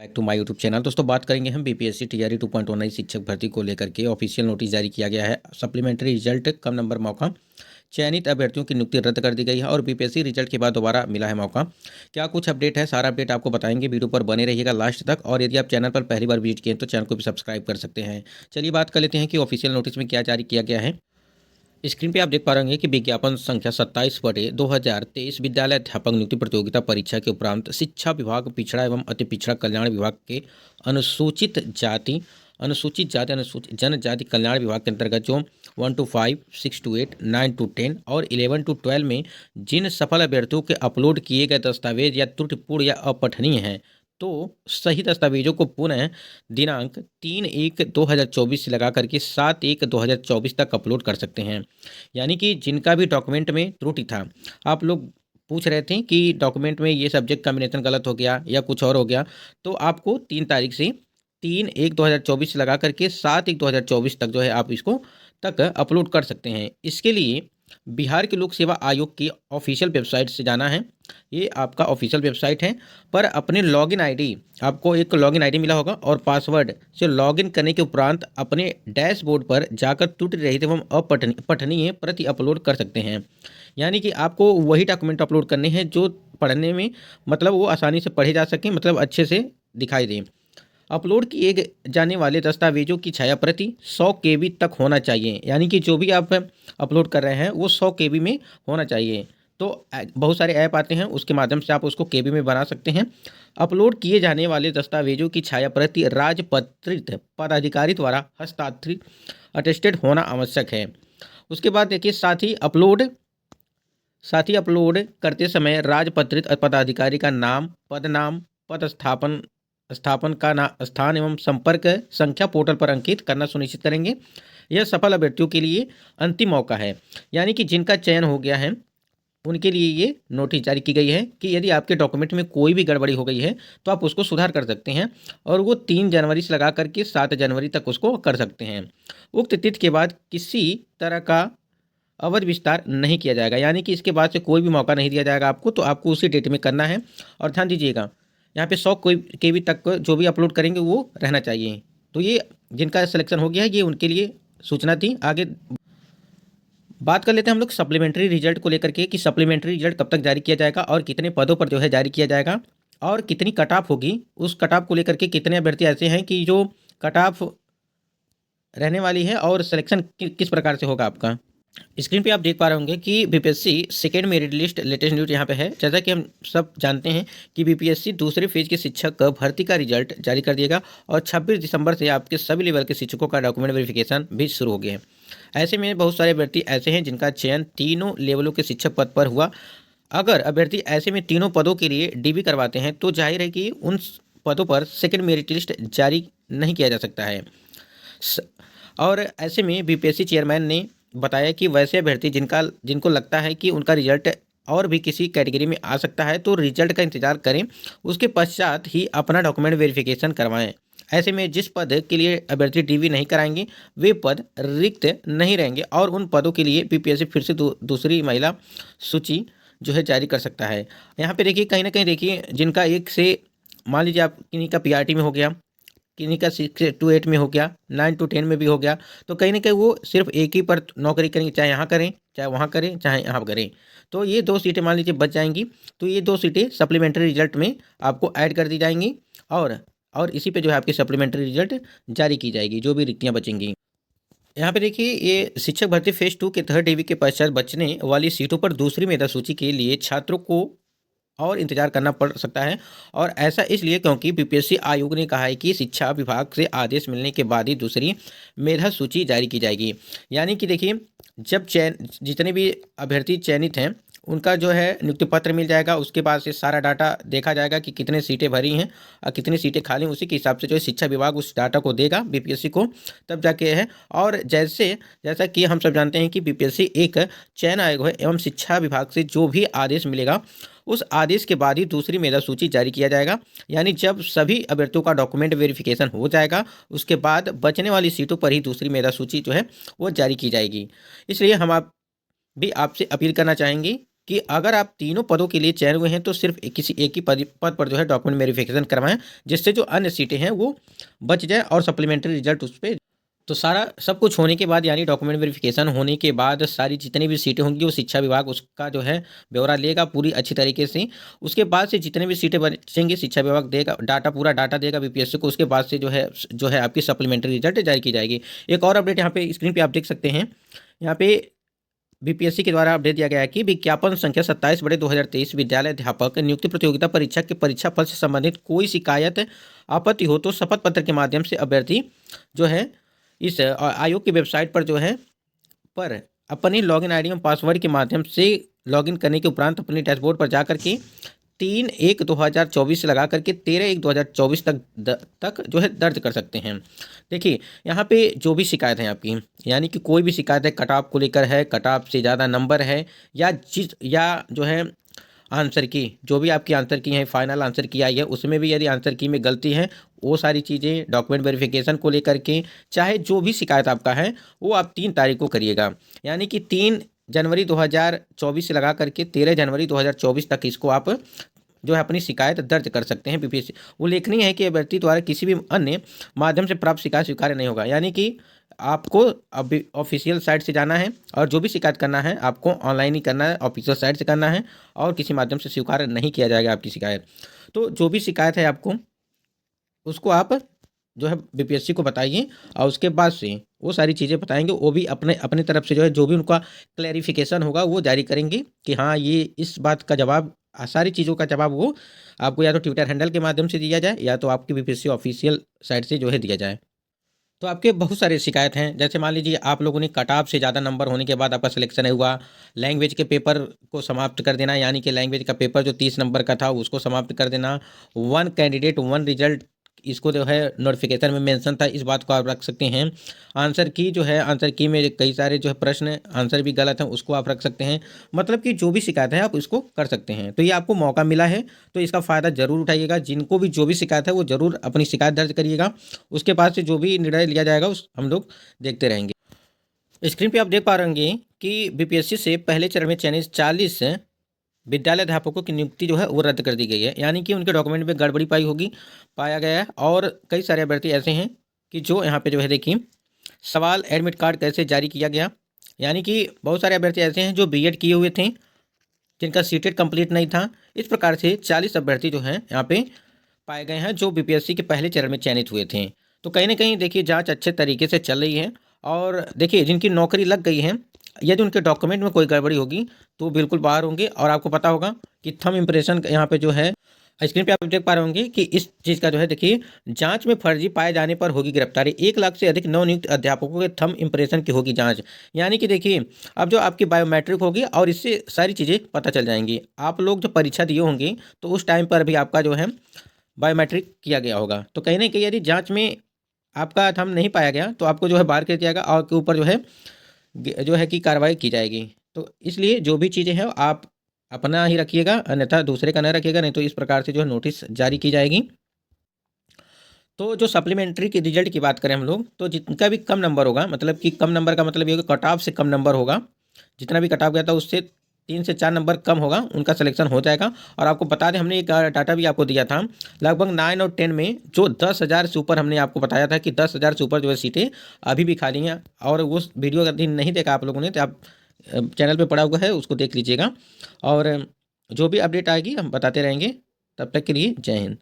Back to my YouTube channel. दोस्तों बात करेंगे हम बीपीएससी टीआरई 2.19 शिक्षक भर्ती को लेकर के। ऑफिशियल नोटिस जारी किया गया है। सप्लीमेंट्री रिजल्ट कम नंबर मौका, चयनित अभ्यर्थियों की नियुक्ति रद्द कर दी गई है और बीपीएससी रिजल्ट के बाद दोबारा मिला है मौका। क्या कुछ अपडेट है, सारा अपडेट आपको बताएंगे। वीडियो पर बने रहिएगा लास्ट तक। और यदि आप चैनल पर पहली बार विजिट किए तो चैनल को भी सब्सक्राइब कर सकते हैं। चलिए बात कर लेते हैं कि ऑफिशियल नोटिस में क्या जारी किया गया है। स्क्रीन पे आप देख पा रहे हैं कि विज्ञापन संख्या 27/2023 विद्यालय अध्यापक नियुक्ति प्रतियोगिता परीक्षा के उपरांत शिक्षा विभाग पिछड़ा एवं अति पिछड़ा कल्याण विभाग के अनुसूचित जाति अनुसूचित जनजाति कल्याण विभाग के अंतर्गत जो 1 to 5, 6 to 8, 9 to 10 और 11 to 12 में जिन सफल अभ्यर्थियों के अपलोड किए गए दस्तावेज या त्रुटिपूर्ण या अपठनीय हैं, तो सही दस्तावेजों को पुनः दिनांक 3/1/2024 से लगा करके 7/1/2024 तक अपलोड कर सकते हैं। यानी कि जिनका भी डॉक्यूमेंट में त्रुटि था, आप लोग पूछ रहे थे कि डॉक्यूमेंट में ये सब्जेक्ट कॉम्बिनेशन गलत हो गया या कुछ और हो गया, तो आपको 3 तारीख से 3/1/2024 से लगा करके 7/1/2024 तक जो है आप इसको तक अपलोड कर सकते हैं। इसके लिए बिहार के लोक सेवा आयोग की ऑफिशियल वेबसाइट से जाना है। ये आपका ऑफिशियल वेबसाइट है, पर अपने लॉगिन आईडी, आपको एक लॉगिन आईडी मिला होगा और पासवर्ड से लॉगिन करने के उपरांत अपने डैशबोर्ड पर जाकर त्रुटि रहित एवं अपठनीय प्रति अपलोड कर सकते हैं। यानी कि आपको वही डॉक्यूमेंट अपलोड करने हैं जो पढ़ने में मतलब वो आसानी से पढ़े जा सकें, मतलब अच्छे से दिखाई दें। अपलोड किए जाने वाले दस्तावेजों की छाया प्रति 100 केबी तक होना चाहिए। यानी कि जो भी आप अपलोड कर रहे हैं वो 100 केबी में होना चाहिए। तो बहुत सारे ऐप आते हैं, उसके माध्यम से आप उसको केबी में बना सकते हैं। अपलोड किए जाने वाले दस्तावेजों की छाया प्रति राजपत्रित पदाधिकारी द्वारा हस्ताक्षरित अटेस्टेड होना आवश्यक है। उसके बाद देखिए, साथ ही अपलोड करते समय राजपत्रित पदाधिकारी का नाम, पद स्थापन का स्थान एवं संपर्क संख्या पोर्टल पर अंकित करना सुनिश्चित करेंगे। यह सफल अभ्यर्थियों के लिए अंतिम मौका है। यानी कि जिनका चयन हो गया है उनके लिए ये नोटिस जारी की गई है कि यदि आपके डॉक्यूमेंट में कोई भी गड़बड़ी हो गई है तो आप उसको सुधार कर सकते हैं और वो 3 जनवरी से लगा करके 7 जनवरी तक उसको कर सकते हैं। उक्त तिथि के बाद किसी तरह का अवधि विस्तार नहीं किया जाएगा। यानी कि इसके बाद से कोई भी मौका नहीं दिया जाएगा आपको, तो आपको उसी डेट में करना है। और ध्यान दीजिएगा, यहाँ पे 100 केबी तक जो भी अपलोड करेंगे वो रहना चाहिए। तो ये जिनका सिलेक्शन हो गया है ये उनके लिए सूचना थी। आगे बात कर लेते हैं हम लोग सप्लीमेंट्री रिजल्ट को लेकर के कि सप्लीमेंट्री रिजल्ट कब तक जारी किया जाएगा और कितने पदों पर जो है जारी किया जाएगा और कितनी कट ऑफ होगी। उस कट ऑफ को लेकर के कितने अभ्यर्थी ऐसे हैं कि जो कट ऑफ रहने वाली है और सिलेक्शन किस प्रकार से होगा आपका। स्क्रीन पे आप देख पा रहे होंगे कि BPSC second merit list latest news यहाँ पे है। जैसा कि हम सब जानते हैं कि बीपीएससी दूसरे फेज के शिक्षक भर्ती का रिजल्ट जारी कर देगा और 26 दिसंबर से आपके सभी लेवल के शिक्षकों का डॉक्यूमेंट वेरिफिकेशन भी शुरू हो गया है। ऐसे में बहुत सारे अभ्यर्थी ऐसे हैं जिनका चयन तीनों लेवलों के शिक्षक पद पर हुआ। अगर अभ्यर्थी ऐसे में तीनों पदों के लिए डीबी करवाते हैं तो जाहिर है कि उन पदों पर सेकेंड मेरिट लिस्ट जारी नहीं किया जा सकता है। और ऐसे में बीपीएससी चेयरमैन ने बताया कि वैसे अभ्यर्थी जिनको लगता है कि उनका रिजल्ट और भी किसी कैटेगरी में आ सकता है तो रिजल्ट का इंतजार करें, उसके पश्चात ही अपना डॉक्यूमेंट वेरिफिकेशन करवाएं। ऐसे में जिस पद के लिए अभ्यर्थी डीवी नहीं कराएंगे वे पद रिक्त नहीं रहेंगे और उन पदों के लिए बीपीएससी फिर से दूसरी महिला सूची जो है जारी कर सकता है। यहाँ पे देखिए, कहीं ना कहीं देखिए, जिनका एक से मान लीजिए आप किन्हीं का पीआरटी में हो गया, किन्हीं का 6 to 8 में हो गया, 9 to 10 में भी हो गया, तो कहीं ना कहीं वो सिर्फ एक ही पर नौकरी करेंगे, चाहे यहाँ करें चाहे वहाँ करें चाहे यहाँ करें। तो ये 2 सीटें मान लीजिए बच जाएंगी, तो ये 2 सीटें सप्लीमेंट्री रिजल्ट में आपको ऐड कर दी जाएंगी और इसी पे जो है आपकी सप्लीमेंट्री रिजल्ट जारी की जाएगी, जो भी रिक्तियाँ बचेंगी। यहाँ पे देखिए, ये शिक्षक भर्ती फेज 2 के थर्ड डीवी के पश्चात बचने वाली सीटों पर दूसरी मेधा सूची के लिए छात्रों को और इंतजार करना पड़ सकता है। और ऐसा इसलिए क्योंकि बीपीएससी आयोग ने कहा है कि शिक्षा विभाग से आदेश मिलने के बाद ही दूसरी मेधा सूची जारी की जाएगी। यानी कि देखिए, जब जितने भी अभ्यर्थी चयनित हैं उनका जो है नियुक्ति पत्र मिल जाएगा, उसके बाद से सारा डाटा देखा जाएगा कि कितने सीटें भरी हैं और कितनी सीटें खाली हैं। उसी के हिसाब से जो है शिक्षा विभाग उस डाटा को देगा बीपीएससी को, तब जाके है। और जैसा कि हम सब जानते हैं कि बीपीएससी एक चयन आयोग है एवं शिक्षा विभाग से जो भी आदेश मिलेगा उस आदेश के बाद ही दूसरी मेधा सूची जारी किया जाएगा। यानी जब सभी अभ्यर्थियों का डॉक्यूमेंट वेरिफिकेशन हो जाएगा उसके बाद बचने वाली सीटों पर ही दूसरी मेधा सूची जो है वो जारी की जाएगी। इसलिए हम आप भी आपसे अपील करना चाहेंगे कि अगर आप तीनों पदों के लिए चयन हुए हैं तो सिर्फ किसी एक ही पद पर जो है डॉक्यूमेंट वेरिफिकेशन करवाएं, जिससे जो अन्य सीटें हैं वो बच जाए और सप्लीमेंट्री रिजल्ट उस पर। तो सारा सब कुछ होने के बाद यानी डॉक्यूमेंट वेरिफिकेशन होने के बाद सारी जितनी भी सीटें होंगी वो शिक्षा विभाग उसका जो है ब्यौरा लेगा पूरी अच्छी तरीके से। उसके बाद से जितने भी सीटें बचेंगी शिक्षा विभाग देगा डाटा, पूरा डाटा देगा बीपीएससी को। उसके बाद से जो है आपकी सप्लीमेंट्री रिजल्ट जारी की जाएगी। एक और अपडेट यहाँ पे स्क्रीन पे आप देख सकते हैं। यहाँ पे बीपीएससी के द्वारा अपडेट दिया गया है कि विज्ञापन संख्या 27/2023 विद्यालय अध्यापक नियुक्ति प्रतियोगिता परीक्षा के परीक्षा फल से संबंधित कोई शिकायत आपत्ति हो तो शपथ पत्र के माध्यम से अभ्यर्थी जो है इस आयोग की वेबसाइट पर जो है पर अपनी लॉगिन आईडी और पासवर्ड के माध्यम से लॉगिन करने के उपरांत अपने डैशबोर्ड पर जाकर के 3/1/2024 से लगा करके 13/1/2024 तक जो है दर्ज कर सकते हैं। देखिए यहाँ पे जो भी शिकायत है आपकी, यानी कि कोई भी शिकायत है कट ऑफ को लेकर है, कट ऑफ से ज़्यादा नंबर है, या जो है आंसर की, जो भी आपकी आंसर की है फाइनल आंसर की आई है उसमें भी यदि आंसर की में गलती है, वो सारी चीज़ें डॉक्यूमेंट वेरिफिकेशन को लेकर के चाहे जो भी शिकायत आपका है वो आप 3 तारीख को करिएगा। यानी कि 3 जनवरी 2024 से लगा करके 13 जनवरी 2024 तक इसको आप जो है अपनी शिकायत दर्ज कर सकते हैं बीपीएससी। उल्लेखनीय है कि अभ्यर्थी द्वारा किसी भी अन्य माध्यम से प्राप्त शिकायत स्वीकार्य नहीं होगा। यानी कि आपको अभी ऑफिशियल साइट से जाना है और जो भी शिकायत करना है आपको ऑनलाइन ही करना है, ऑफिशियल साइट से करना है और किसी माध्यम से स्वीकार नहीं किया जाएगा आपकी शिकायत। तो जो भी शिकायत है आपको उसको आप जो है बीपीएससी को बताइए और उसके बाद से वो सारी चीज़ें बताएंगे। वो भी अपने अपनी तरफ से जो है जो भी उनका क्लैरिफिकेशन होगा वो जारी करेंगे कि हाँ ये इस बात का जवाब, सारी चीज़ों का जवाब वो आपको या तो ट्विटर हैंडल के माध्यम से दिया जाए या तो आपकी बीपीएससी ऑफिशियल साइट से जो है दिया जाए। तो आपके बहुत सारे शिकायत हैं, जैसे मान लीजिए आप लोगों ने कट ऑफ से ज़्यादा नंबर होने के बाद आपका सिलेक्शन नहीं हुआ, लैंग्वेज के पेपर को समाप्त कर देना, यानी कि लैंग्वेज का पेपर जो 30 नंबर का था उसको समाप्त कर देना, 1 कैंडिडेट 1 रिजल्ट इसको जो है नोटिफिकेशन में मेंशन था, इस बात को आप रख सकते हैं। आंसर की जो है आंसर की में कई सारे जो है प्रश्न आंसर भी गलत हैं उसको आप रख सकते हैं। मतलब कि जो भी शिकायत है आप इसको कर सकते हैं। तो ये आपको मौका मिला है तो इसका फ़ायदा ज़रूर उठाइएगा। जिनको भी जो भी शिकायत है वो ज़रूर अपनी शिकायत दर्ज करिएगा। उसके बाद से जो भी निर्णय लिया जाएगा उस हम लोग देखते रहेंगे। स्क्रीन पे आप देख पा रहे होंगे कि बीपीएससी से पहले चरण में चयनित 40 विद्यालय अध्यापकों की नियुक्ति जो है वो रद्द कर दी गई है। यानी कि उनके डॉक्यूमेंट में गड़बड़ी पाया गया है। और कई सारे अभ्यर्थी ऐसे हैं कि जो यहाँ पे जो है देखिए सवाल एडमिट कार्ड कैसे जारी किया गया। यानी कि बहुत सारे अभ्यर्थी ऐसे हैं जो बीएड किए हुए थे जिनका सीटेट कंप्लीट नहीं था। इस प्रकार से 40 अभ्यर्थी जो हैं यहाँ पे पाए गए हैं जो बीपीएससी के पहले चरण में चयनित हुए थे। तो कहीं ना कहीं देखिए जाँच अच्छे तरीके से चल रही है। और देखिए जिनकी नौकरी लग गई है, यदि उनके डॉक्यूमेंट में कोई गड़बड़ी होगी तो बिल्कुल बाहर होंगे। और आपको पता होगा कि थंब इम्प्रेशन यहाँ पे जो है स्क्रीन पे आप देख पा रहे होंगे कि इस चीज़ का जो है देखिए जांच में फर्जी पाए जाने पर होगी गिरफ्तारी। 1 लाख से अधिक नवनियुक्त अध्यापकों के थंब इम्प्रेशन की होगी जांच। यानी कि देखिए अब जो आपकी बायोमेट्रिक होगी और इससे सारी चीज़ें पता चल जाएंगी। आप लोग जो परीक्षा दिए होंगे तो उस टाइम पर भी आपका जो है बायोमेट्रिक किया गया होगा। तो कहीं ना कहीं यदि जाँच में आपका थंब नहीं पाया गया तो आपको जो है बाहर कर दिया जाएगा और के ऊपर जो है कि कार्रवाई की जाएगी। तो इसलिए जो भी चीज़ें हैं आप अपना ही रखिएगा, अन्यथा दूसरे का न रखिएगा, नहीं तो इस प्रकार से जो है नोटिस जारी की जाएगी। तो जो सप्लीमेंट्री की रिजल्ट की बात करें हम लोग, तो जिनका भी कम नंबर होगा, मतलब कि कम नंबर का मतलब ये होगा कट ऑफ से कम नंबर होगा, जितना भी कट ऑफ गया था उससे 3 से 4 नंबर कम होगा उनका सिलेक्शन हो जाएगा। और आपको बता दें हमने एक डाटा भी आपको दिया था, लगभग 9 और 10 में जो 10,000 से ऊपर हमने आपको बताया था कि 10,000 से ऊपर जो है सीटें अभी भी खाली हैं। और वो वीडियो यदि नहीं देखा आप लोगों ने तो आप चैनल पे पड़ा हुआ है उसको देख लीजिएगा। और जो भी अपडेट आएगी हम बताते रहेंगे। तब तक के लिए जय हिंद।